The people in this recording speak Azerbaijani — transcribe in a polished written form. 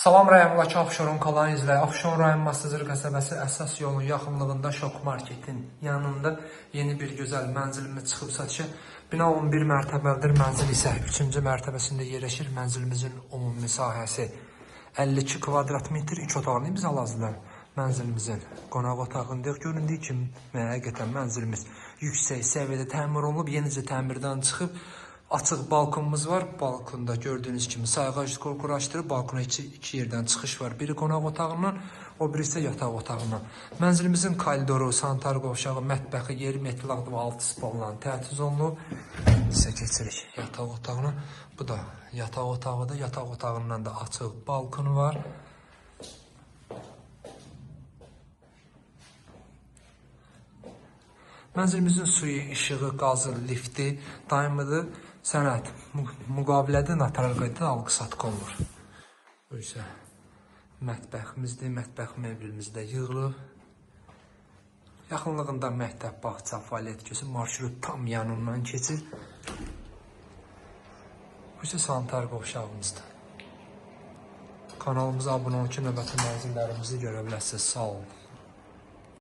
Salam rayonundakı Afşeron Kalan izlə. Afşeron rayon Masazır qəsəbəsi əsas yolun yaxınlığında Şok Marketin yanında yeni bir gözəl mənzilimiz çıxıbsa ki, bina 11 mərtəbəlidir, mənzil isə 3-cü mərtəbəsində yerləşir. Mənzilimizin ümumi sahəsi 52 kvadrat metr, 2 otaqlı biz hal-hazırda mənzilimizin qonaq otağında göründüyü kimi həqiqətən mənzilimiz yüksək səviyyədə təmir olunub, yenicə təmirdən çıxıb. Açıq balkonumuz var. Balkonda gördüğünüz kimi sayğac quraşdırıb balkona iki yerdən çıxış var. Biri qonaq otağından, o biri isə yataq otağından. Mənzilimizin koridoru, sanitar qovşağı, mətbəxi, yeri metal 6 spalla təchiz olunub. Sizə keçirik yataq otağına. Bu da yataq otağıdır. Yataq otağından da açıq balkonu var. Mənzilimizin suyu, işığı, qazı, lifti daimidir. Sənət müqavilədə notarial qaydada alqı-satqı olunur. Bu isə mətbəximizdir. Mətbəx mebelimiz də yığılıb. Yaxınlığında məktəb, bağça, fəaliyyət göstərir. Marşrut tam yanından keçir. Bu isə sanitar qovşağımızdır. Kanalımıza abunə olun ki, növbəti mənzillərimizi görə biləsiniz. Sağ olun.